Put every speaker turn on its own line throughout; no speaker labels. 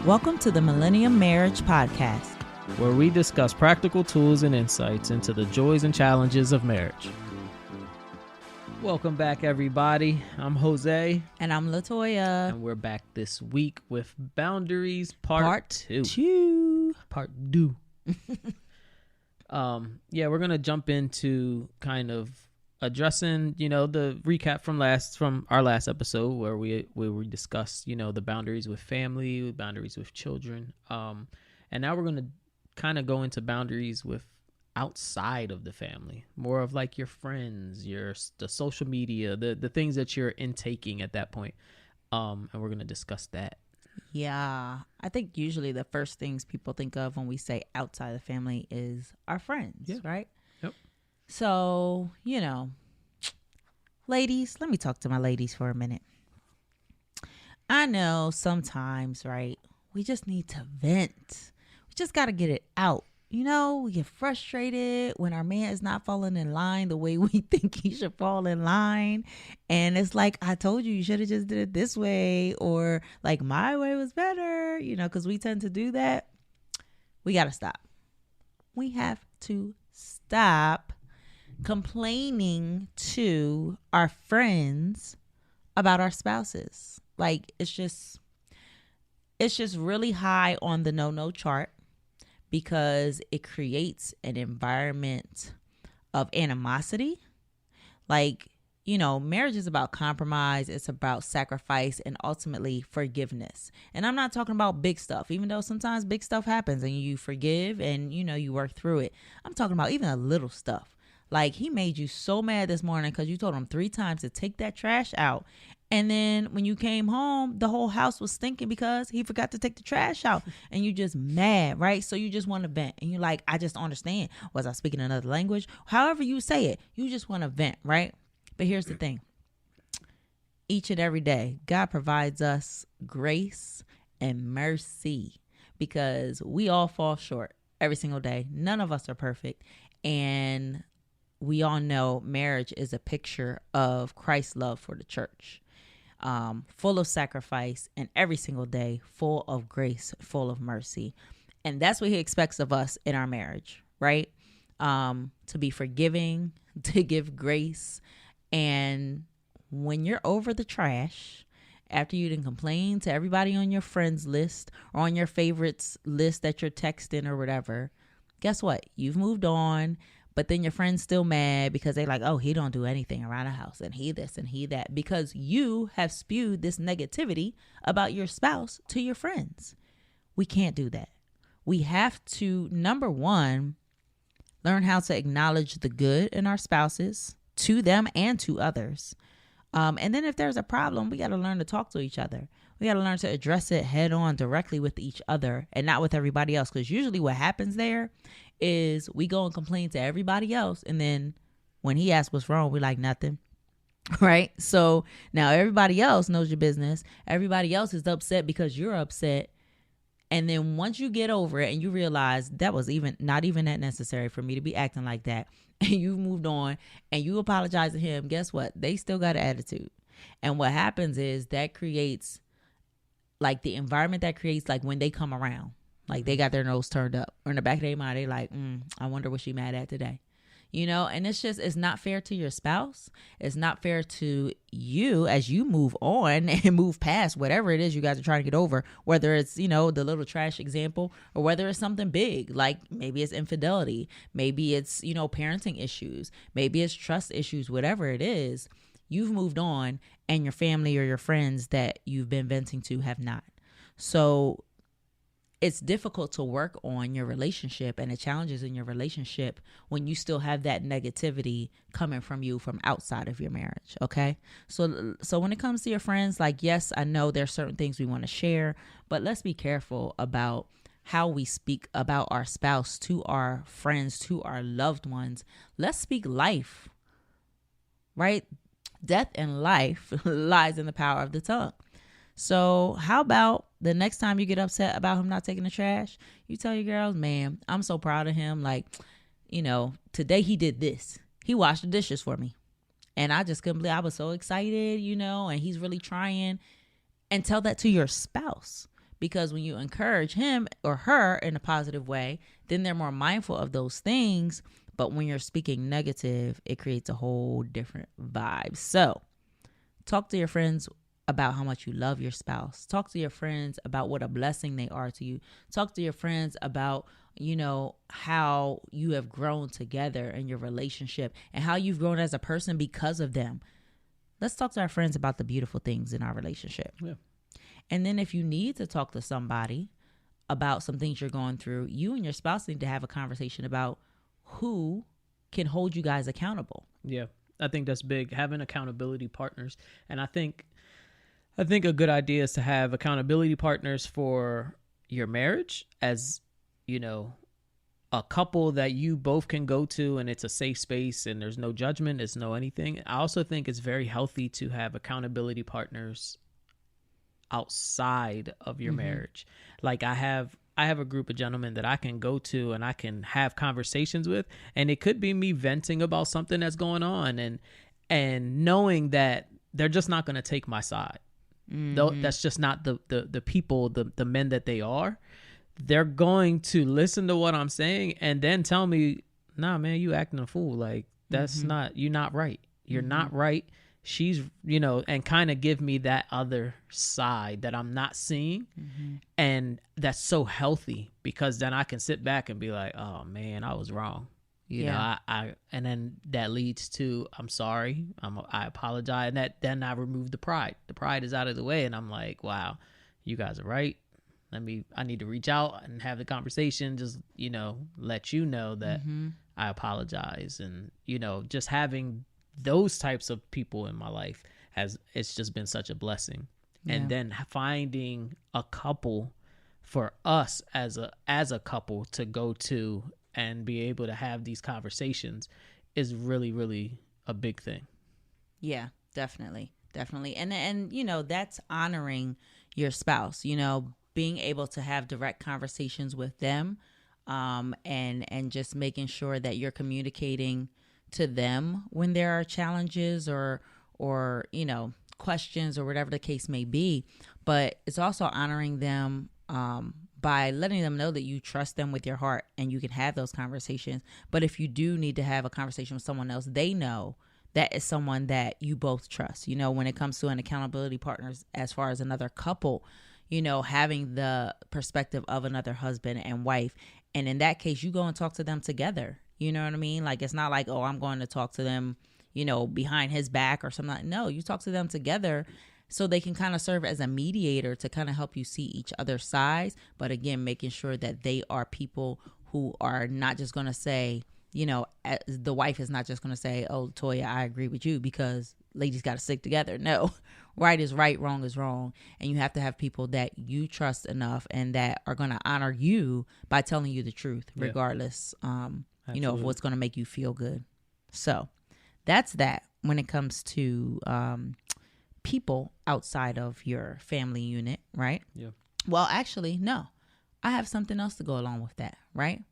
Welcome to the Millennium Marriage Podcast,
where we discuss practical tools and insights into the joys and challenges of marriage. Welcome back, everybody. I'm Jose.
and I'm Latoya.
And we're back this week with Boundaries Part
2.
Part 2. We're going to jump into kind of addressing, the recap from our last episode where we discussed, the boundaries with family, boundaries with children. And now we're going to kind of go into boundaries with outside of the family, more of like your friends, the social media, the things that you're intaking at that point. And we're going to discuss that.
Yeah, I think usually the first things people think of when we say outside the family is our friends, right?
Yep.
So, ladies, let me talk to my ladies for a minute. I know sometimes, right, we just need to vent. We just got to get it out. We get frustrated when our man is not falling in line the way we think he should fall in line. And it's like, I told you should have just did it this way, or like my way was better, because we tend to do that. We got to stop. We have to stop complaining to our friends about our spouses. Like, it's just really high on the no chart, because it creates an environment of animosity. Like, marriage is about compromise. It's about sacrifice and ultimately forgiveness. And I'm not talking about big stuff, even though sometimes big stuff happens and you forgive and, you work through it. I'm talking about even a little stuff. Like, he made you so mad this morning because you told him 3 times to take that trash out. And then when you came home, the whole house was stinking because he forgot to take the trash out. And you just mad, right? So you just want to vent. And you're like, I just don't understand. Was I speaking another language? However you say it, you just want to vent, right? But here's the thing. Each and every day, God provides us grace and mercy, because we all fall short every single day. None of us are perfect. And we all know marriage is a picture of Christ's love for the church. Full of sacrifice, and every single day full of grace, full of mercy. And that's what he expects of us in our marriage, right? To be forgiving, to give grace. And when you're over the trash, after you didn't complain to everybody on your friends list or on your favorites list that you're texting or whatever, guess what? You've moved on. But then your friend's still mad because they like, oh, he don't do anything around the house, and he this and he that, because you have spewed this negativity about your spouse to your friends. We can't do that. We have to, number one, learn how to acknowledge the good in our spouses, to them and to others. And then if there's a problem, we got to learn to talk to each other. We got to learn to address it head on directly with each other and not with everybody else. Because usually what happens there is we go and complain to everybody else. And then when he asks what's wrong, we're like, nothing. Right? So now everybody else knows your business. Everybody else is upset because you're upset. And then once you get over it and you realize that was not even that necessary for me to be acting like that, and you moved on and you apologize to him, guess what? They still got an attitude. And what happens is that creates like the environment that creates like when they come around, like they got their nose turned up, or in the back of their mind, they like, I wonder what she mad at today. And it's not fair to your spouse. It's not fair to you as you move on and move past whatever it is you guys are trying to get over, whether it's, the little trash example, or whether it's something big, like maybe it's infidelity, maybe it's, parenting issues, maybe it's trust issues, whatever it is, you've moved on and your family or your friends that you've been venting to have not. So it's difficult to work on your relationship and the challenges in your relationship when you still have that negativity coming from you from outside of your marriage. Okay. So when it comes to your friends, like, yes, I know there's certain things we want to share, but let's be careful about how we speak about our spouse to our friends, to our loved ones. Let's speak life, right? Death and life lies in the power of the tongue. So how about the next time you get upset about him not taking the trash, you tell your girls, man, I'm so proud of him. Like, today he did this. He washed the dishes for me. And I just couldn't believe, I was so excited, and he's really trying. And tell that to your spouse, Because when you encourage him or her in a positive way, then they're more mindful of those things. But when you're speaking negative, it creates a whole different vibe. So talk to your friends about how much you love your spouse. Talk to your friends about what a blessing they are to you. Talk to your friends about, how you have grown together in your relationship and how you've grown as a person because of them. Let's talk to our friends about the beautiful things in our relationship.
Yeah.
And then if you need to talk to somebody about some things you're going through, you and your spouse need to have a conversation about who can hold you guys accountable.
Yeah. I think that's big, having accountability partners. And I think a good idea is to have accountability partners for your marriage, as, a couple that you both can go to and it's a safe space and there's no judgment, there's no anything. I also think it's very healthy to have accountability partners outside of your marriage. Like I have a group of gentlemen that I can go to and I can have conversations with, and it could be me venting about something that's going on and knowing that they're just not going to take my side. Though that's just not the people, the men that they are. They're going to listen to what I'm saying and then tell me, nah, man, you acting a fool. Like that's you're not right. You're not right. She's, and kind of give me that other side that I'm not seeing. And that's so healthy, because then I can sit back and be like, oh man, I was wrong. And then that leads to, I'm sorry. I apologize. And then I remove the pride. The pride is out of the way. And I'm like, wow, you guys are right. I need to reach out and have the conversation. Just, let you know that I apologize. And, just having those types of people in my life it's just been such a blessing. Yeah. And then finding a couple for us as a couple to go to and be able to have these conversations is really, really a big thing.
Yeah, definitely. And that's honoring your spouse, being able to have direct conversations with them, and just making sure that you're communicating to them when there are challenges or questions or whatever the case may be. But it's also honoring them by letting them know that you trust them with your heart and you can have those conversations. But if you do need to have a conversation with someone else, they know that is someone that you both trust. When it comes to an accountability partner, as far as another couple, having the perspective of another husband and wife. And in that case, you go and talk to them together. You know what I mean? Like, it's not like, oh, I'm going to talk to them, behind his back or something. No, you talk to them together so they can kind of serve as a mediator to kind of help you see each other's sides. But again, making sure that they are people who are not just going to say, the wife is not just going to say, oh, Toya, I agree with you, because ladies got to stick together. No, right is right, wrong is wrong. And you have to have people that you trust enough and that are going to honor you by telling you the truth, regardless, of what's going to make you feel good. So that's that when it comes to people outside of your family unit, right?
Yeah.
Well, actually, no. I have something else to go along with that, right?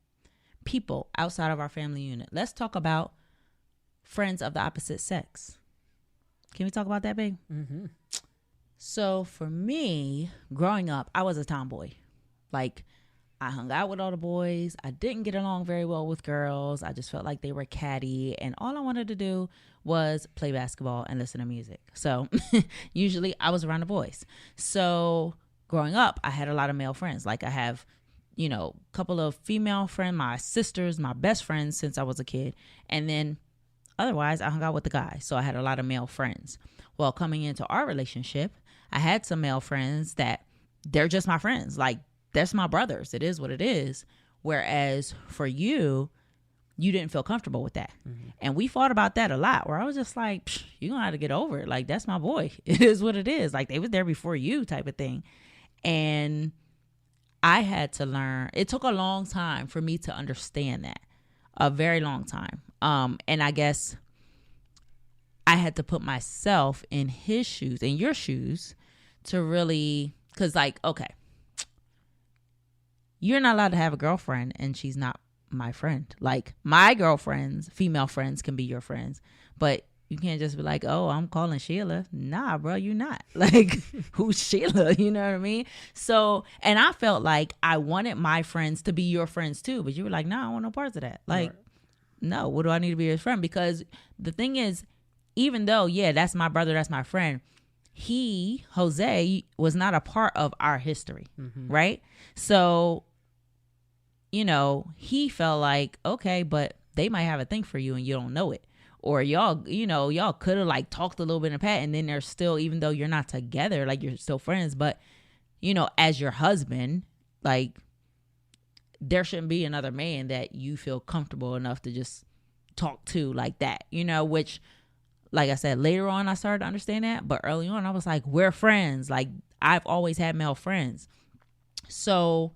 People outside of our family unit. Let's talk about friends of the opposite sex. Can we talk about that, babe?
Mm-hmm.
So for me, growing up, I was a tomboy. Like, I hung out with all the boys. I didn't get along very well with girls. I just felt like they were catty. And all I wanted to do was play basketball and listen to music. So usually I was around the boys. So growing up, I had a lot of male friends. Like, I have, a couple of female friends, my sisters, my best friends since I was a kid. And then otherwise, I hung out with the guys. So I had a lot of male friends. Well, coming into our relationship, I had some male friends that they're just my friends. Like, that's my brothers. It is what it is. Whereas for you, you didn't feel comfortable with that. Mm-hmm. And we fought about that a lot, where I was just like, you're going to have to get over it. Like, that's my boy. It is what it is. Like, they was there before you type of thing. And I had to learn. It took a long time for me to understand that. A very long time. And I guess I had to put myself in his shoes, in your shoes, to really, because like, okay, you're not allowed to have a girlfriend and she's not my friend. Like, my girlfriends, female friends, can be your friends, but You can't just be like, oh, I'm calling Sheila. Nah, bro, you not. Like, who's Sheila? You know what I mean? So, and I felt like I wanted my friends to be your friends too, but you were like, nah, I don't want no parts of that. Like,
Right.
no, what do I need to be his friend? Because the thing is, even though, yeah, that's my brother, that's my friend, Jose, was not a part of our history, right? So, he felt like, okay, but they might have a thing for you and you don't know it. Or y'all could have like talked a little bit in the past, and then there's still, even though you're not together, like you're still friends, but as your husband, like there shouldn't be another man that you feel comfortable enough to just talk to like that, which, like I said, later on I started to understand that, but early on I was like, we're friends. Like I've always had male friends. So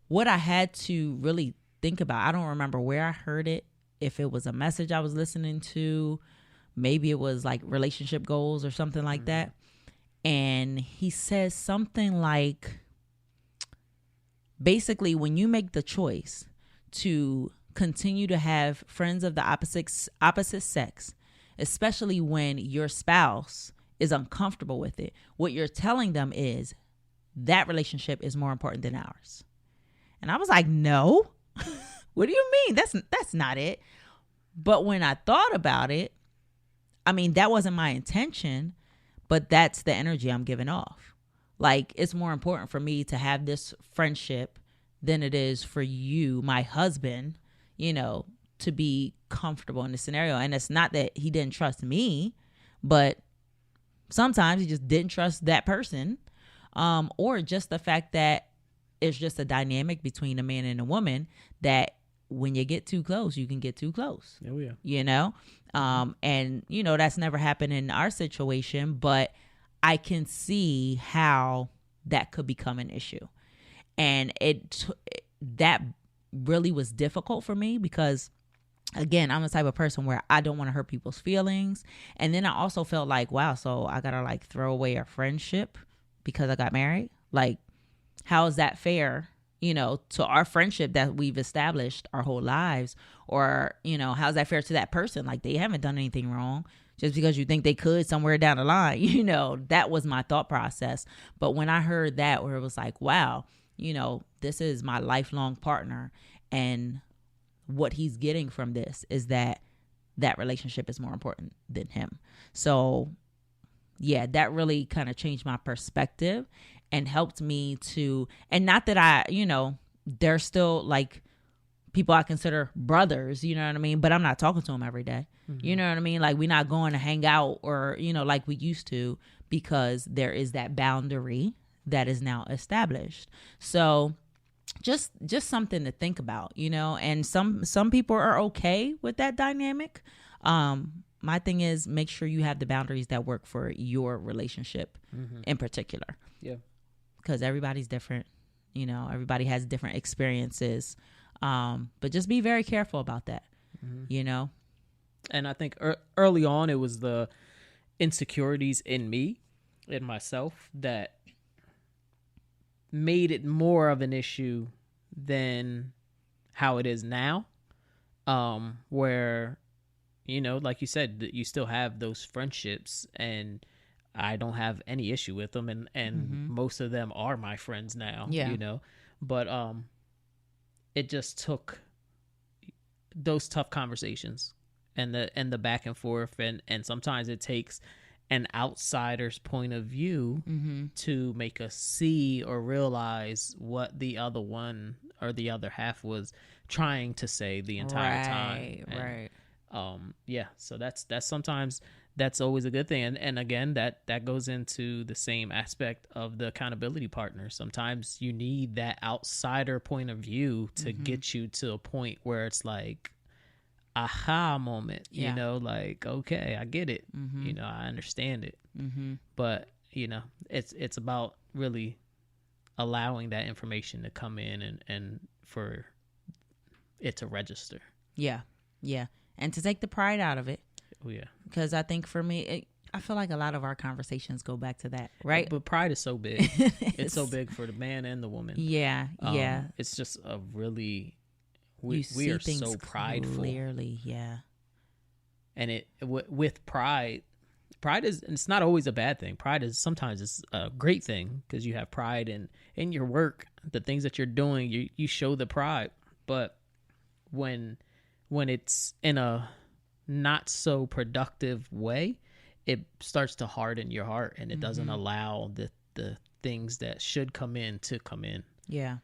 what I had to really think about, I don't remember where I heard it, if it was a message I was listening to, maybe it was like relationship goals or something like that. And he says something like, basically, when you make the choice to continue to have friends of the opposite sex, especially when your spouse is uncomfortable with it, what you're telling them is that relationship is more important than ours. And I was like, no. What do you mean? That's not it. But when I thought about it, I mean, that wasn't my intention, but that's the energy I'm giving off. Like, it's more important for me to have this friendship than it is for you, my husband, to be comfortable in the scenario. And it's not that he didn't trust me, but sometimes he just didn't trust that person. Or just the fact that it's just a dynamic between a man and a woman that when you get too close, you can get too close.
Oh, yeah.
And, that's never happened in our situation, but I can see how that could become an issue. And that really was difficult for me because, again, I'm the type of person where I don't want to hurt people's feelings. And then I also felt like, wow, so I got to like throw away a friendship because I got married. Like, how is that fair, to our friendship that we've established our whole lives? Or, how's that fair to that person? Like, they haven't done anything wrong just because you think they could somewhere down the line. That was my thought process. But when I heard that, where it was like, wow, this is my lifelong partner, and what he's getting from this is that relationship is more important than him. So yeah, that really kind of changed my perspective and helped me to, and not that they're still like people I consider brothers, you know what I mean? But I'm not talking to them every day. You know what I mean? Like, we're not going to hang out or, like we used to, because there is that boundary that is now established. So just something to think about, and some people are okay with that dynamic. My thing is, make sure you have the boundaries that work for your relationship in particular. Yeah. Because everybody's different. Everybody has different experiences. But just be very careful about that,
And I think early on, it was the insecurities in myself, that made it more of an issue than how it is now. Where, like you said, you still have those friendships, and I don't have any issue with them, and most of them are my friends now. Yeah. But it just took those tough conversations and the back and forth, and sometimes it takes an outsider's point of view to make us see or realize what the other one or the other half was trying to say the entire time.
Right.
Yeah. So that's sometimes that's always a good thing. And again, that goes into the same aspect of the accountability partner. Sometimes you need that outsider point of view to get you to a point where it's like, aha moment, like, okay, I get it. I understand it. But, it's about really allowing that information to come in and for it to register.
Yeah. Yeah. And to take the pride out of it.
Oh, yeah.
Because I think for me, I feel like a lot of our conversations go back to that, right?
But pride is so big. It's so big for the man and the woman.
Yeah. Yeah.
It's just a really... We are so prideful.
Clearly, yeah.
And with pride is, it's not always a bad thing. Pride is sometimes it's a great thing, because you have pride in your work, the things that you're doing, you show the pride. But when it's in a not so productive way, it starts to harden your heart, and it doesn't allow the things that should come in to come in.
Yeah.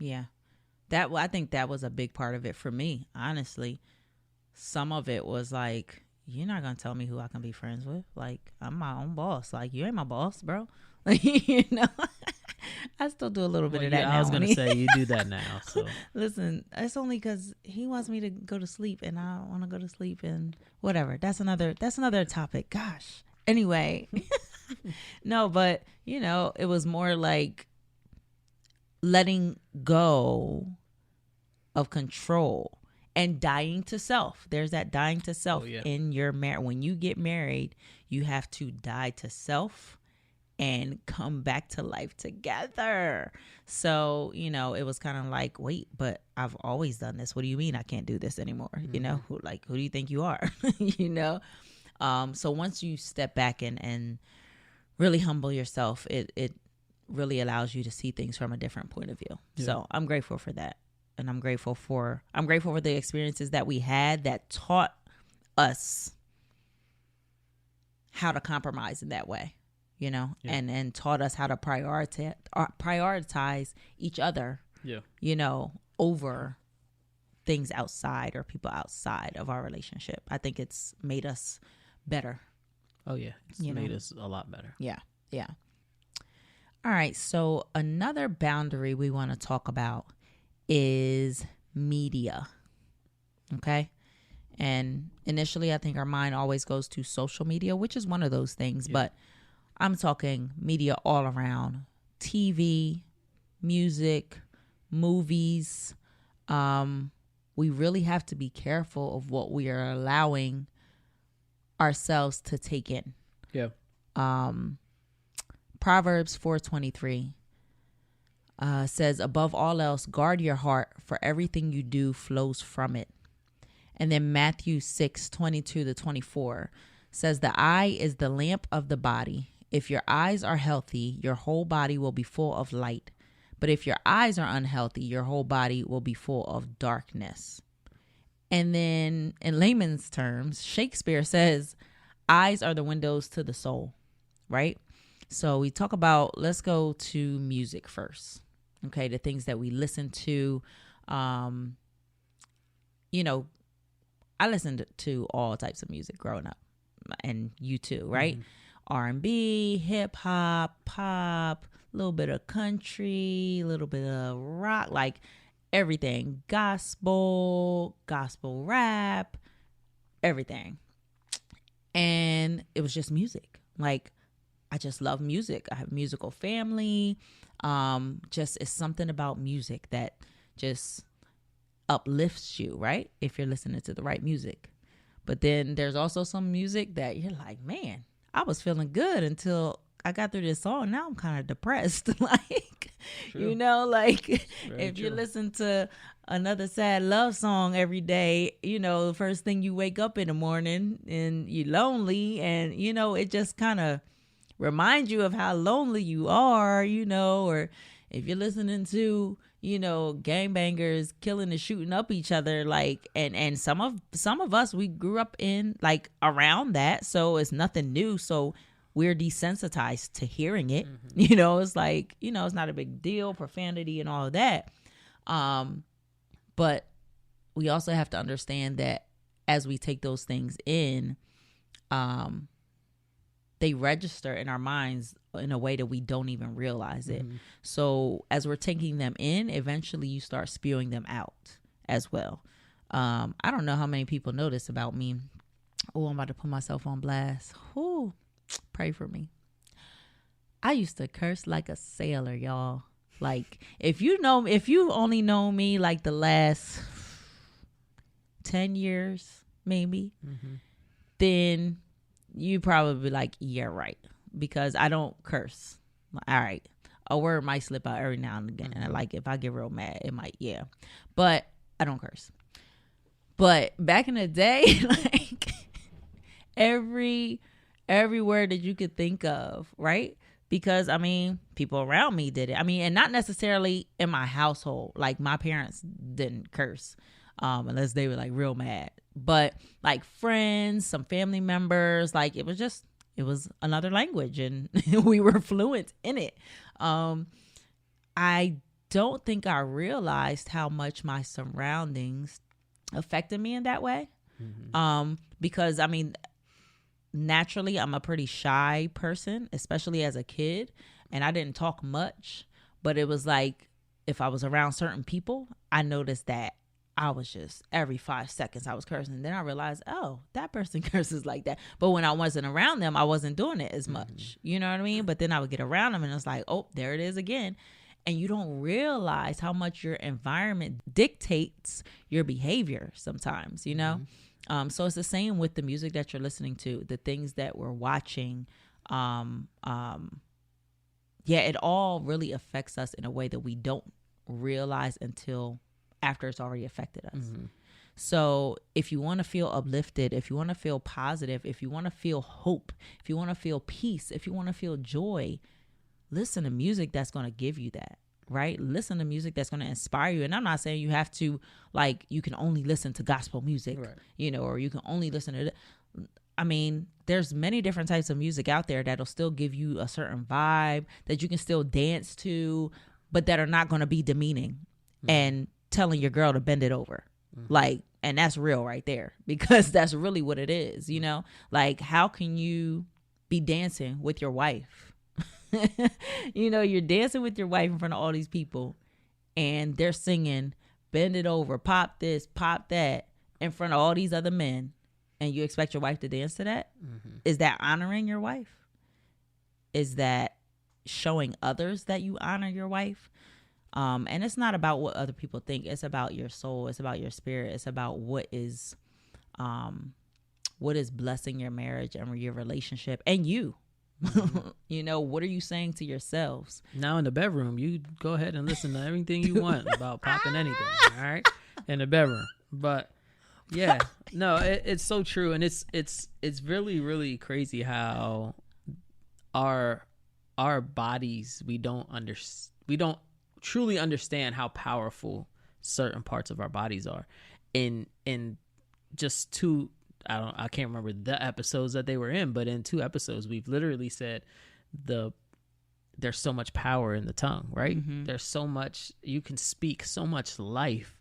I think that was a big part of it for me, honestly. Some of it was like, you're not gonna tell me who I can be friends with. Like, I'm my own boss. Like, you ain't my boss, bro. Like, I still do a little bit of that now.
I was gonna say you do that now. So
listen, it's only because he wants me to go to sleep, and I don't want to go to sleep, and whatever. That's another topic. Gosh. Anyway, no, but it was more like letting go of control and dying to self. There's that dying to self in your marriage. When you get married, you have to die to self and come back to life together. So, it was kind of like, wait, but I've always done this. What do you mean I can't do this anymore? Who do you think you are? So once you step back and really humble yourself, it really allows you to see things from a different point of view. Yeah. So I'm grateful for that. And I'm grateful for the experiences that we had that taught us how to compromise in that way, and taught us how to prioritize each other, over things outside or people outside of our relationship. I think it's made us better.
Oh, yeah. It's made us a lot better.
Yeah. Yeah. All right. So another boundary we want to talk about is media. Okay. And initially, I think our mind always goes to social media, which is one of those things. Yeah. But I'm talking media all around: TV, music, movies. We really have to be careful of what we are allowing ourselves to take in.
Yeah.
Proverbs 4:23 says, above all else, guard your heart, for everything you do flows from it. And then Matthew 6:22-24 says, the eye is the lamp of the body. If your eyes are healthy, your whole body will be full of light. But if your eyes are unhealthy, your whole body will be full of darkness. And then in layman's terms, Shakespeare says, eyes are the windows to the soul, right? So we talk about, let's go to music first. Okay, the things that we listen to. I listened to all types of music growing up, and you too, right? R&B, hip hop, pop, a little bit of country, a little bit of rock, like everything, gospel rap, everything. And it was just music. Like, I just love music. I have a musical family. Just it's something about music that just uplifts you, right? If you're listening to the right music. But then there's also some music that you're like, man, I was feeling good until I got through this song. Now I'm kind of depressed. Like, true. If you listen to another sad love song every day, the first thing you wake up in the morning and you're lonely, and, it just kind of reminds you of how lonely you are, or if you're listening to, gangbangers killing and shooting up each other, like, and some of us, we grew up in like around that, so it's nothing new. So we're desensitized to hearing it. It's like, it's not a big deal, profanity and all of that. But we also have to understand that as we take those things in, they register in our minds in a way that we don't even realize it. So as we're taking them in, eventually you start spewing them out as well. I don't know how many people know this about me. Oh, I'm about to put myself on blast. Ooh, pray for me. I used to curse like a sailor, y'all. Like, if you only know me like the last 10 years, maybe, then you probably be like, yeah, right. Because I don't curse. All right. A word might slip out every now and again. And like, if I get real mad, it might, yeah. But I don't curse. But back in the day, like every word that you could think of, right? Because I mean, people around me did it. I mean, and not necessarily in my household. Like my parents didn't curse, unless they were like real mad. But like friends, some family members, like it was another language, and we were fluent in it. I don't think I realized how much my surroundings affected me in that way. Because I mean, naturally I'm a pretty shy person, especially as a kid, and I didn't talk much, but it was like if I was around certain people, I noticed that I was just every 5 seconds I was cursing. And then I realized, oh, that person curses like that. But when I wasn't around them, I wasn't doing it as much. You know what I mean? But then I would get around them and it's like, oh, there it is again. And you don't realize how much your environment dictates your behavior sometimes, you know? So it's the same with the music that you're listening to, the things that we're watching. It all really affects us in a way that we don't realize until after it's already affected us. So if you want to feel uplifted, if you want to feel positive, if you want to feel hope, if you want to feel peace, if you want to feel joy, listen to music that's going to give you that. Right? Listen to music that's going to inspire you. And I'm not saying you have to, like, you can only listen to gospel music, right, you know, or you can only listen to, I mean, there's many different types of music out there that'll still give you a certain vibe that you can still dance to, but that are not going to be demeaning and telling your girl to bend it over. Like, and that's real right there, because that's really what it is, you know? Like, how can you be dancing with your wife? You know, you're dancing with your wife in front of all these people and they're singing bend it over, pop this, pop that in front of all these other men, and you expect your wife to dance to that? Is that honoring your wife? Is that showing others that you honor your wife? And it's not about what other people think. It's about your soul. It's about your spirit. It's about what is blessing your marriage and your relationship and you. You know, what are you saying to yourselves?
Now in the bedroom, you go ahead and listen to everything you want about popping anything, all right? In the bedroom. But yeah, no, it's so true. And it's really, really crazy how our bodies, we don't truly understand how powerful certain parts of our bodies are. In just two, I can't remember the episodes that they were in, but in 2 episodes, we've literally said there's so much power in the tongue, right? There's so much, you can speak so much life,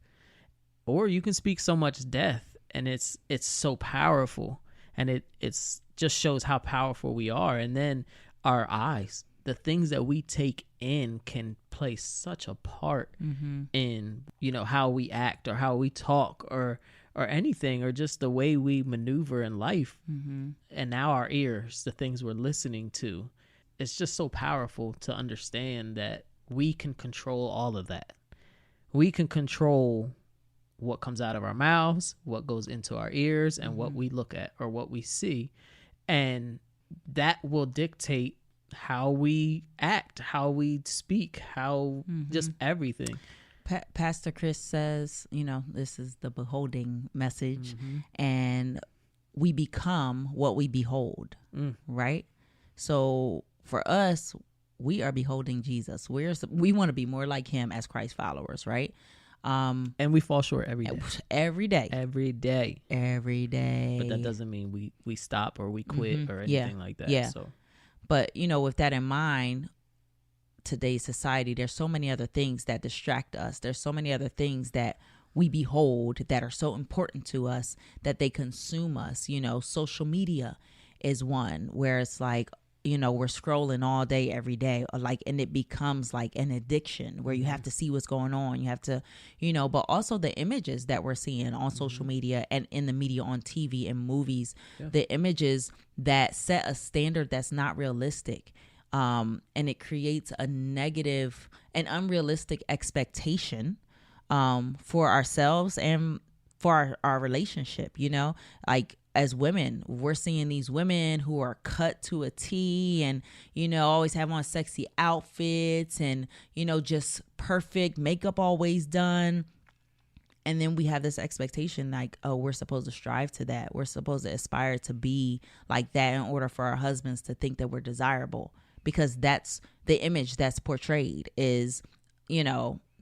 or you can speak so much death, and it's so powerful, and it's just shows how powerful we are. And then our eyes, the things that we take in, can play such a part in, you know, how we act or how we talk or anything, or just the way we maneuver in life. And now our ears, the things we're listening to, it's just so powerful to understand that we can control all of that. We can control what comes out of our mouths, what goes into our ears, and what we look at or what we see. And that will dictate how we act, how we speak, how just everything.
Pastor Chris says, you know, this is the beholding message, and we become what we behold, right? So for us, we are beholding Jesus. We want to be more like him as Christ followers, right?
And we fall short every day.
Every day.
But that doesn't mean we stop or we quit or anything like that.
Yeah.
So.
But, you know, with that in mind, today's society, there's so many other things that distract us. There's so many other things that we behold that are so important to us that they consume us. You know, social media is one where it's like, you know, we're scrolling all day, every day, and it becomes like an addiction where you have to see what's going on. You have to, you know, but also the images that we're seeing on social media and in the media, on TV and movies, the images that set a standard that's not realistic. And it creates a negative and unrealistic expectation for ourselves and for our relationship, you know, like as women, we're seeing these women who are cut to a T and, you know, always have on sexy outfits and, you know, just perfect makeup always done. And then we have this expectation like, oh, we're supposed to strive to that. We're supposed to aspire to be like that in order for our husbands to think that we're desirable, because that's the image that's portrayed is,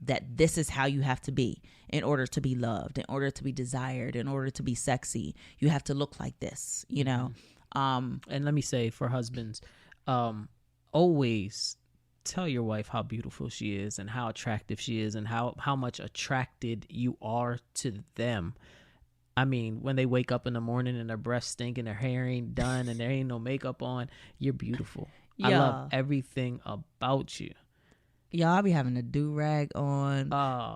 that this is how you have to be in order to be loved, in order to be desired, in order to be sexy. You have to look like this,
And let me say for husbands, always tell your wife how beautiful she is and how attractive she is and how much attracted you are to them. I mean, when they wake up in the morning and their breath stink and their hair ain't done and there ain't no makeup on, you're beautiful. Yeah. I love everything about you.
Y'all be having a do-rag on,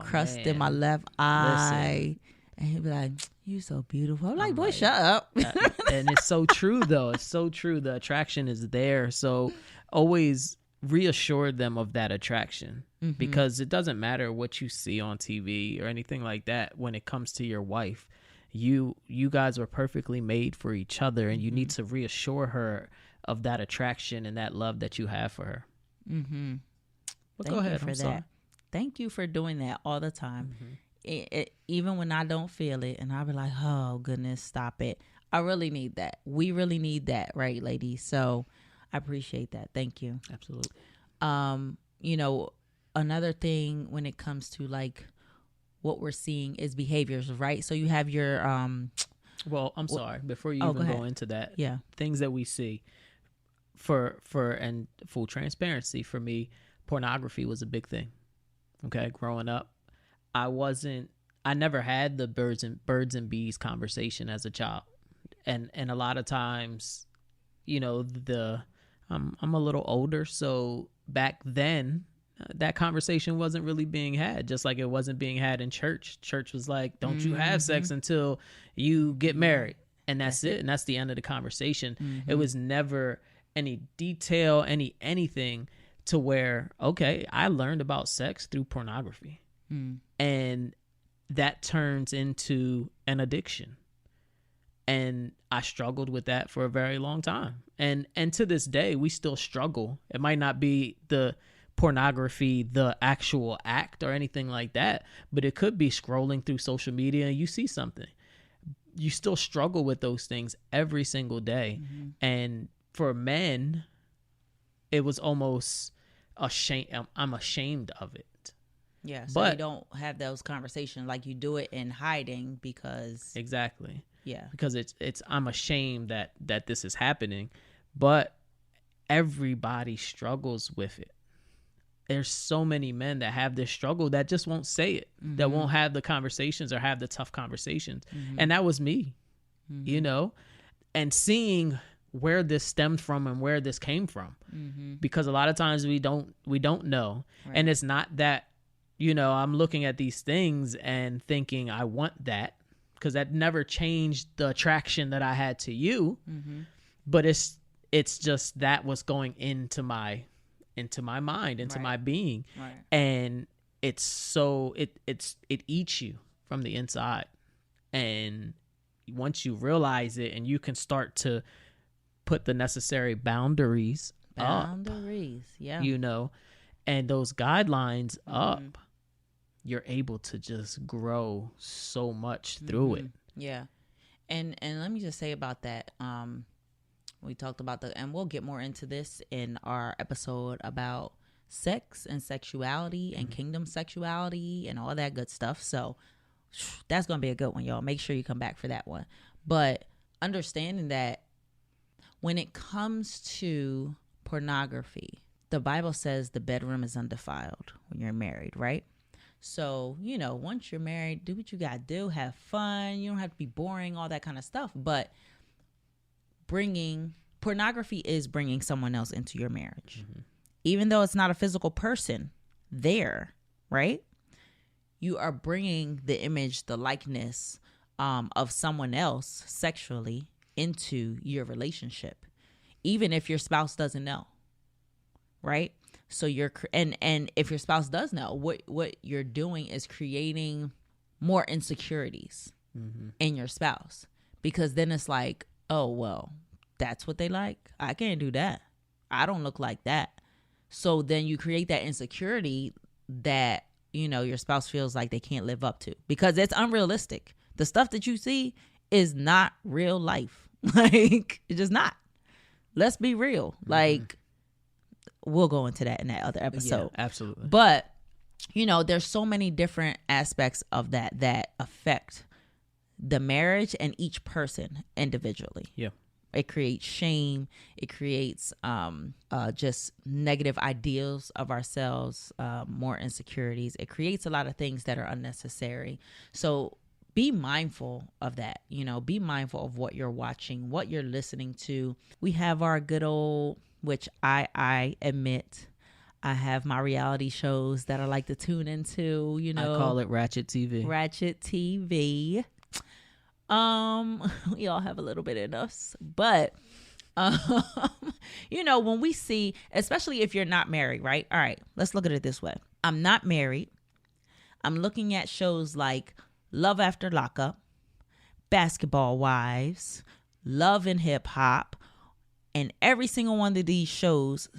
crust in my left eye. Listen. And he'll be like, you so beautiful. I'm like, boy, shut up.
And it's so true, though. It's so true. The attraction is there. So always reassure them of that attraction, because it doesn't matter what you see on TV or anything like that. When it comes to your wife, you guys are perfectly made for each other, and you need to reassure her of that attraction and that love that you have for her. But go ahead.
For that. Thank you for doing that all the time. Even when I don't feel it and I'll be like, oh goodness, stop it. I really need that. We really need that, right, ladies? So I appreciate that. Thank you.
Absolutely.
Another thing when it comes to like what we're seeing is behaviors, right? So you have your
well, I'm sorry, before you even go into that, things that we see for and full transparency, for me, pornography was a big thing. Okay, growing up, I never had the birds and bees conversation as a child, and a lot of times, I'm a little older, so back then that conversation wasn't really being had, just like it wasn't being had in church. Church was like, don't you have sex until you get married, and that's it, and that's the end of the conversation. It was never any detail, anything to where, okay, I learned about sex through pornography. And that turns into an addiction. And I struggled with that for a very long time. And to this day, we still struggle. It might not be the pornography, the actual act or anything like that, but it could be scrolling through social media and you see something. You still struggle with those things every single day. And for men, it was almost I'm ashamed of it.
Yeah, so you don't have those conversations, like you do it in hiding because...
Exactly.
Yeah.
Because it's I'm ashamed that this is happening, but everybody struggles with it. There's so many men that have this struggle that just won't say it, that won't have the conversations or have the tough conversations. And that was me, and seeing where this stemmed from and where this came from, because a lot of times we don't know. Right. And it's not that, I'm looking at these things and thinking I want that, because that never changed the attraction that I had to you. But it's just that was going into my mind, into my being. Right. And it's so it eats you from the inside. And once you realize it and you can start to put the necessary boundaries up, and those guidelines up, you're able to just grow so much through it.
Yeah. And let me just say about that. We talked about and we'll get more into this in our episode about sex and sexuality and kingdom sexuality and all that good stuff. So that's going to be a good one, y'all. Make sure you come back for that one. But understanding that when it comes to pornography, the Bible says the bedroom is undefiled when you're married, right? So, once you're married, do what you got to do. Have fun. You don't have to be boring, all that kind of stuff. But pornography is bringing someone else into your marriage. Even though it's not a physical person there, right? You are bringing the image, the likeness of someone else sexually into your relationship, even if your spouse doesn't know, right? So and if your spouse does know, what you're doing is creating more insecurities in your spouse, because then it's like, oh, well, that's what they like. I can't do that. I don't look like that. So then you create that insecurity that your spouse feels like they can't live up to, because it's unrealistic. The stuff that you see is not real life. Like, it's just not. Let's be real. Like, we'll go into that in that other episode.
Yeah, absolutely.
But, there's so many different aspects of that affect the marriage and each person individually.
Yeah.
It creates shame. It creates just negative ideals of ourselves, more insecurities. It creates a lot of things that are unnecessary. So be mindful of that. Be mindful of what you're watching, what you're listening to. We have our good old, which I admit, I have my reality shows that I like to tune into. I
call it Ratchet TV.
Ratchet TV. We all have a little bit in us, but when we see, especially if you're not married, right? All right, let's look at it this way. I'm not married. I'm looking at shows like Love After Lockup, Basketball Wives, Love and Hip Hop, and every single one of these shows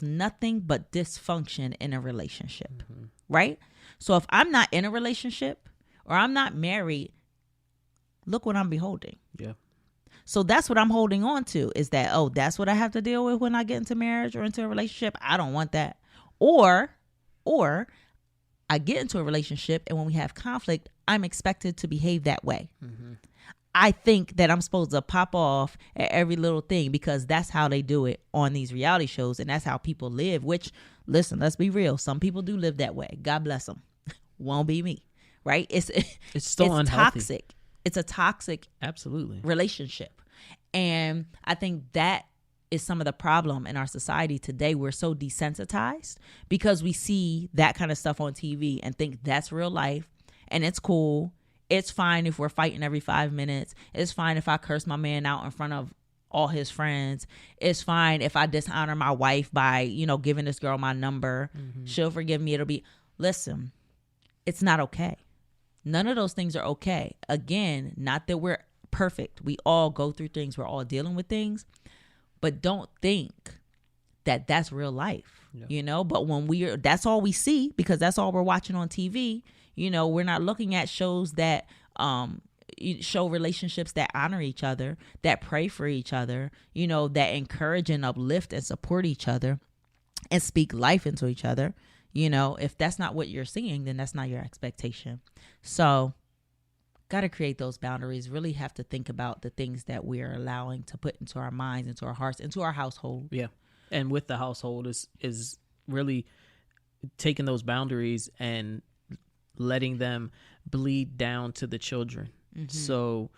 nothing but dysfunction in a relationship, right? So if I'm not in a relationship or I'm not married, look what I'm beholding.
Yeah.
So that's what I'm holding on to, is that, that's what I have to deal with when I get into marriage or into a relationship. I don't want that. Or I get into a relationship, and when we have conflict, I'm expected to behave that way. I think that I'm supposed to pop off at every little thing because that's how they do it on these reality shows, and that's how people live, which, listen, let's be real. Some people do live that way. God bless them. Won't be me, right? It's
still unhealthy.
Toxic. It's a toxic
absolutely
relationship. And I think that is some of the problem in our society today. We're so desensitized because we see that kind of stuff on TV and think that's real life and it's cool. It's fine if we're fighting every 5 minutes. It's fine if I curse my man out in front of all his friends. It's fine if I dishonor my wife by, giving this girl my number. She'll forgive me. Listen, it's not okay. None of those things are okay. Again, not that we're perfect. We all go through things. We're all dealing with things. But don't think that that's real life, But when that's all we see, because that's all we're watching on TV. We're not looking at shows that show relationships that honor each other, that pray for each other, that encourage and uplift and support each other and speak life into each other. If that's not what you're seeing, then that's not your expectation. So got to create those boundaries, really have to think about the things that we are allowing to put into our minds, into our hearts, into our household.
Yeah. And with the household is really taking those boundaries and letting them bleed down to the children. So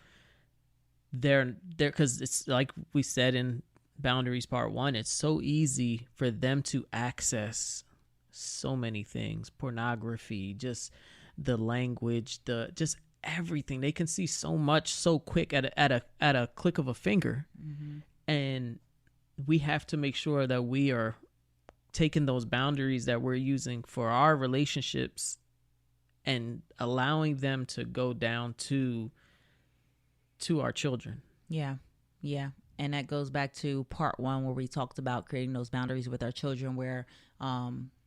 they're because it's like we said in Boundaries Part 1, it's so easy for them to access so many things, pornography, just the language, just everything. They can see so much so quick at a click of a finger. And we have to make sure that we are taking those boundaries that we're using for our relationships and allowing them to go down to our children.
Yeah. And that goes back to Part 1 where we talked about creating those boundaries with our children, where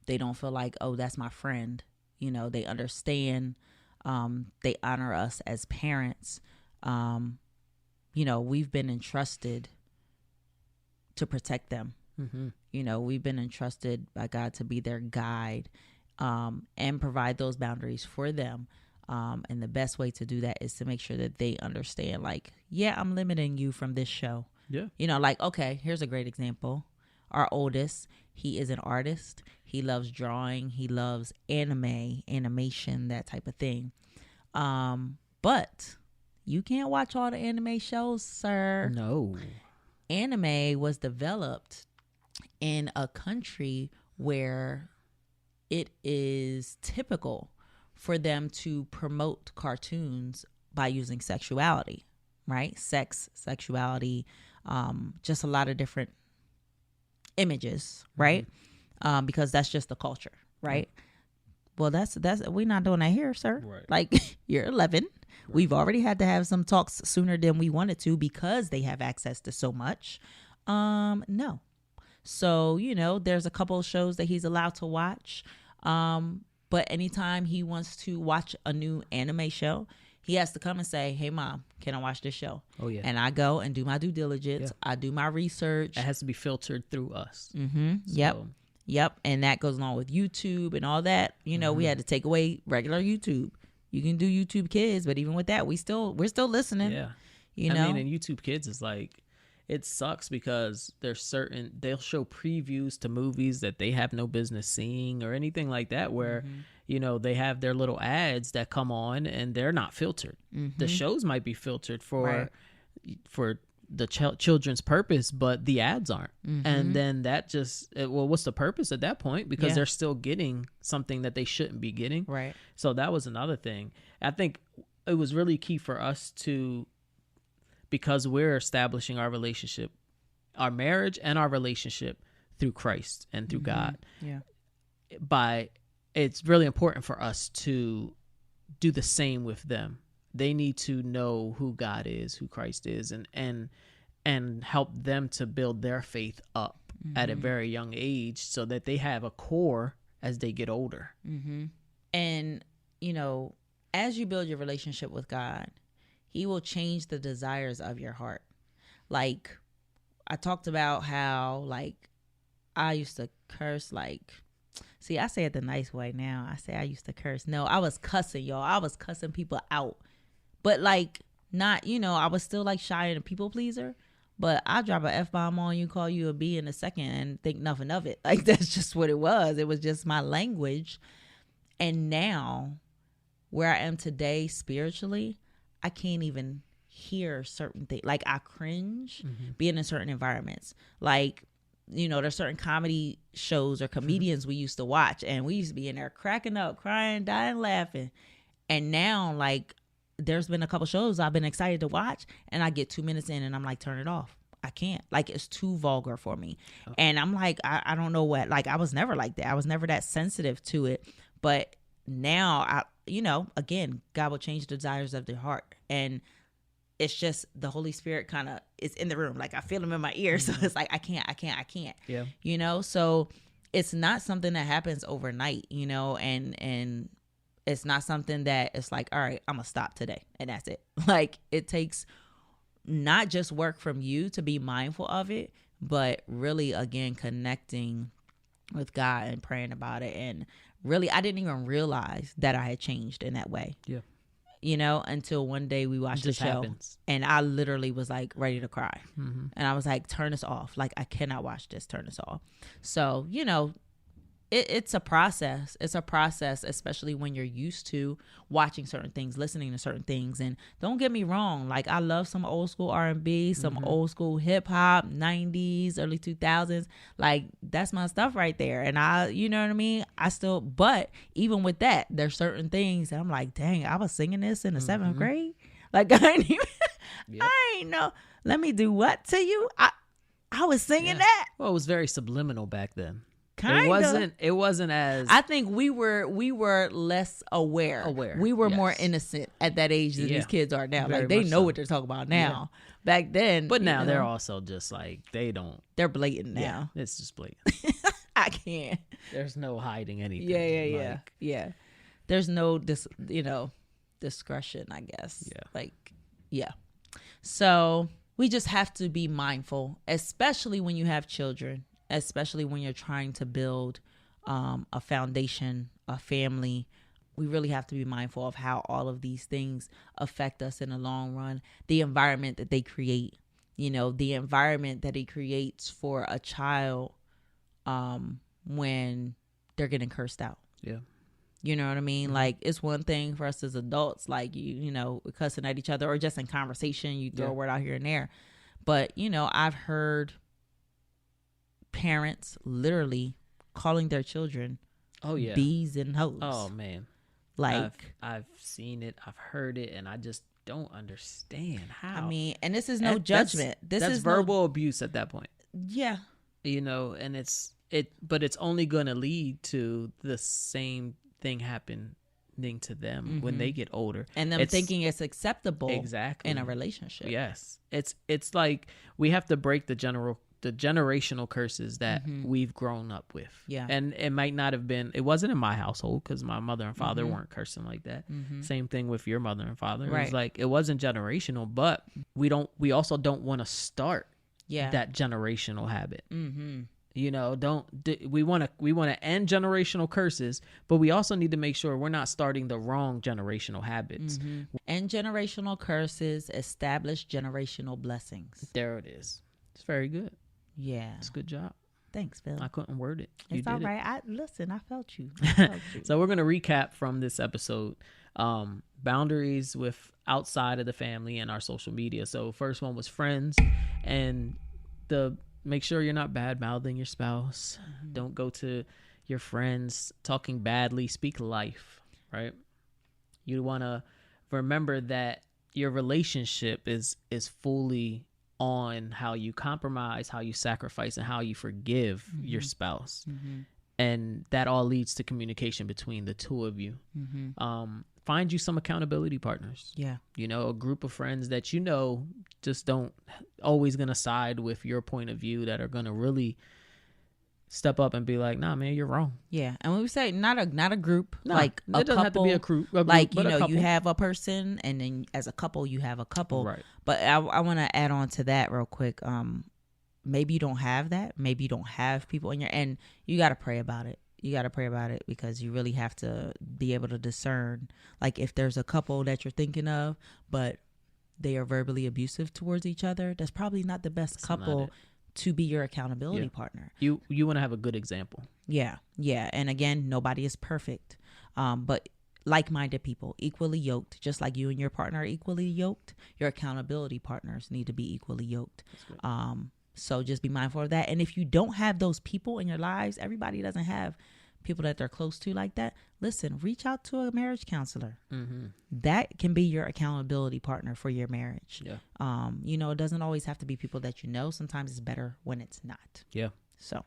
they don't feel like, that's my friend. They understand. They honor us as parents. We've been entrusted to protect them. We've been entrusted by God to be their guide, and provide those boundaries for them. And the best way to do that is to make sure that they understand, like, I'm limiting you from this show.
Yeah.
Okay, here's a great example. Our oldest, he is an artist. He loves drawing. He loves animation, that type of thing. But you can't watch all the anime shows, sir.
No.
Anime was developed in a country where it is typical for them to promote cartoons by using sexuality, right? Sex, sexuality, just a lot of different images, right? Because that's just the culture, right? Well, that's we're not doing that here, sir.
Right.
Like, you're 11. Right. We've already had to have some talks sooner than we wanted to because they have access to so much. No. So, there's a couple of shows that he's allowed to watch. But anytime he wants to watch a new anime show, he has to come and say, hey, Mom, can I watch this show?
Oh, yeah.
And I go and do my due diligence.
Yeah.
I do my research.
It has to be filtered through us.
Mm-hmm.
So,
Yep. And that goes along with YouTube and all that. You know, we had to take away regular YouTube. You can do YouTube Kids, but even with that, we're still listening.
Yeah.
You know?
I mean, and YouTube Kids is like, it sucks because they'll show previews to movies that they have no business seeing or anything like that where, you know, they have their little ads that come on and they're not filtered. The shows might be filtered for the children's purpose, but the ads aren't. And then that just, well, what's the purpose at that point? Because they're still getting something that they shouldn't be getting.
Right.
So that was another thing. I think it was really key for us to, because we're establishing our relationship, our marriage and our relationship through Christ and through God.
Yeah.
It's really important for us to do the same with them. They need to know who God is, who Christ is, and help them to build their faith up at a very young age so that they have a core as they get older.
And, you know, as you build your relationship with God, he will change the desires of your heart. Like, I talked about how, like, I used to curse, like, see, I say it the nice way now. I say I used to curse. No, I was cussing, y'all. I was cussing people out. But, like, not, you know, I was still, like, shy and a people pleaser. But I drop an F-bomb on you, call you a B in a second, and think nothing of it. Like, that's just what it was. It was just my language. And now, where I am today spiritually, I can't even hear certain things. Like, I cringe being in certain environments. Like, you know, there's certain comedy shows or comedians we used to watch, and we used to be in there cracking up, crying, dying, laughing. And now, like, there's been a couple shows I've been excited to watch, and I get 2 minutes in and I'm like, turn it off. I can't. Like, it's too vulgar for me. And I'm like, I don't know what. Like, I was never like that. I was never that sensitive to it. But now, you know, again, God will change the desires of their heart. And it's just the Holy Spirit kind of is in the room. Like, I feel him in my ear. So it's like, I can't.
Yeah.
You know, so it's not something that happens overnight, you know, and it's not something that it's like, all right, I'm going to stop today. And that's it. Like, it takes not just work from you to be mindful of it, but really, again, connecting with God and praying about it. And really, I didn't even realize that I had changed in that way.
Yeah.
You know, until one day we watched the show
happens.
And I literally was like ready to cry. And I was like, turn this off. Like, I cannot watch this. Turn this off. So, you know, it's a process. It's a process, especially when you're used to watching certain things, listening to certain things. And don't get me wrong, like, I love some old school R&B, some old school hip hop, 90s, early 2000s. Like, that's my stuff right there. And I, you know what I mean? But even with that, there's certain things that I'm like, dang, I was singing this in the seventh grade. Like, I ain't even, I ain't know. Let me do what to you? I was singing that.
Well, it was very subliminal back then.
Kinda.
It wasn't as.
I think we were less aware. We were more innocent at that age than these kids are now.
Very
like, they
much
know
so.
what they're talking about now. Back then,
But now they're also just like,
they're blatant now.
Yeah, it's just blatant.
I can't.
There's no hiding anything.
Yeah. There's no discretion, I guess.
Yeah.
Like, yeah. So we just have to be mindful, especially when you have children. Especially when you're trying to build a foundation, a family. We really have to be mindful of how all of these things affect us in the long run. The environment that they create, you know, the environment that it creates for a child when they're getting cursed out.
Yeah.
You know what I mean? Like, it's one thing for us as adults, like, you know, cussing at each other or just in conversation, you throw a word out here and there. But, you know, I've heard parents literally calling their children bees and hoes.
Oh man,
like,
I've seen it, I've heard it, and I just don't understand how.
I mean, and this is no judgment. This is
verbal abuse at that point.
Yeah,
you know, and but it's only going to lead to the same thing happening to them when they get older, and them
thinking it's acceptable
exactly
in a relationship.
Yes, it's like we have to break the generational curses that we've grown up with.
Yeah.
And it might not have been, it wasn't in my household because my mother and father weren't cursing like that. Same thing with your mother and father. It was like, it wasn't generational, but we also don't want to start that generational habit. You know, we want to end generational curses, but we also need to make sure we're not starting the wrong generational habits.
End generational curses, establish generational blessings.
There it is. It's very good.
Yeah.
It's a good job.
Thanks, Bill.
I couldn't word it. You
It's
did
all right. I felt you.
So we're going to recap from this episode. Boundaries with outside of the family and our social media. So first one was friends, and make sure you're not bad mouthing your spouse. Don't go to your friends talking badly. Speak life, right? You want to remember that your relationship is fully on how you compromise, how you sacrifice, and how you forgive your spouse. And that all leads to communication between the two of you. Find you some accountability partners.
Yeah.
You know, a group of friends that you know just don't always going to side with your point of view, that are going to really step up and be like, nah, man, you're wrong.
Yeah. And when we say not a group,
No,
like
it doesn't have to be a group,
like,
but
you know,
a couple.
you have a person, and then as a couple, you have a couple.
Right.
But I want to add on to that real quick. Maybe you don't have that. Maybe you don't have people in your, and you got to pray about it. You got to pray about it, because you really have to be able to discern, like, if there's a couple that you're thinking of, but they are verbally abusive towards each other, that's probably not the best couple to be your accountability partner.
You want to have a good example.
Yeah. Yeah. And again, nobody is perfect. But like-minded people, equally yoked, just like you and your partner are equally yoked, your accountability partners need to be equally yoked. So just be mindful of that. And if you don't have those people in your lives, everybody doesn't have people that they're close to like that. Listen, reach out to a marriage counselor. That can be your accountability partner for your marriage.
Yeah.
You know, it doesn't always have to be people that you know. Sometimes it's better when it's not.
Yeah.
So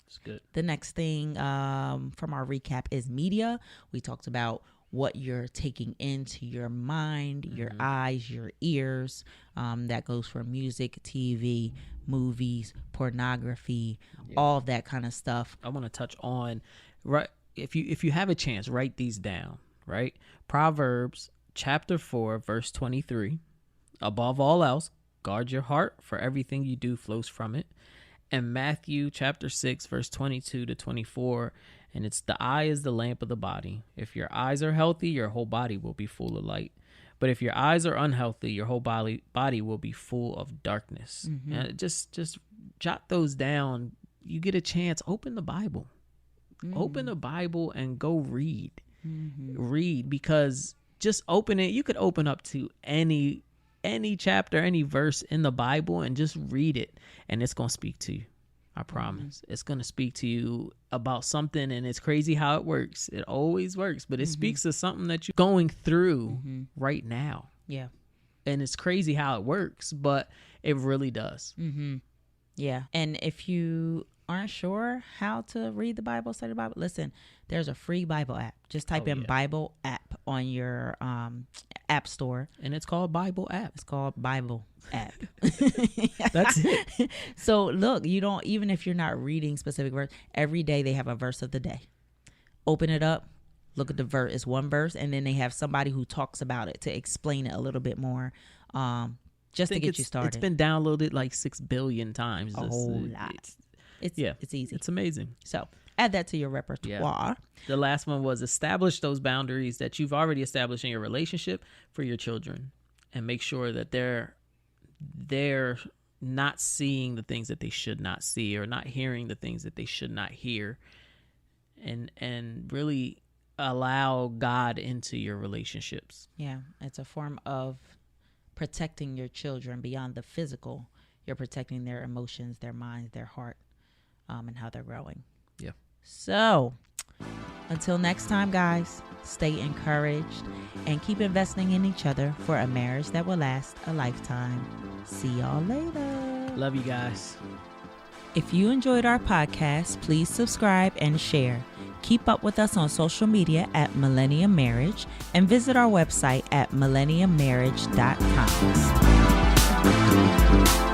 it's good.
The next thing from our recap is media. We talked about what you're taking into your mind, your eyes, your ears. That goes for music, TV, movies, pornography, all of that kind of stuff.
I want to touch on, right, if you have a chance, write these down, right? Proverbs chapter 4, verse 23. Above all else, guard your heart, for everything you do flows from it. And Matthew chapter 6, verse 22 to 24. And it's, the eye is the lamp of the body. If your eyes are healthy, your whole body will be full of light. But if your eyes are unhealthy, your whole body will be full of darkness. And just jot those down. You get a chance, open the Bible. Open the Bible and go read. Read, because just open it. You could open up to any chapter, any verse in the Bible, and just read it, and it's going to speak to you. I promise. It's going to speak to you about something, and it's crazy how it works. It always works, but it speaks to something that you're going through right now.
Yeah.
And it's crazy how it works, but it really does.
Yeah. And if you aren't sure how to read the Bible, study the Bible, listen, there's a free Bible app. Just type in Bible app on your app store.
And it's called Bible app.
It's called Bible app.
That's it.
So look, even if you're not reading specific verse, every day they have a verse of the day. Open it up, look at the verse. It's one verse, and then they have somebody who talks about it to explain it a little bit more, just to get you started.
It's been downloaded like 6 billion times.
A whole lot. It's easy.
It's amazing.
So add that to your repertoire.
Yeah. The last one was establish those boundaries that you've already established in your relationship for your children, and make sure that they're not seeing the things that they should not see, or not hearing the things that they should not hear, and really allow God into your relationships.
Yeah, it's a form of protecting your children beyond the physical. You're protecting their emotions, their minds, their heart, and how they're growing.
Yeah.
So until next time, guys, stay encouraged and keep investing in each other for a marriage that will last a lifetime. See y'all later.
Love you guys.
If you enjoyed our podcast, please subscribe and share. Keep up with us on social media at Millennium Marriage, and visit our website at millenniummarriage.com.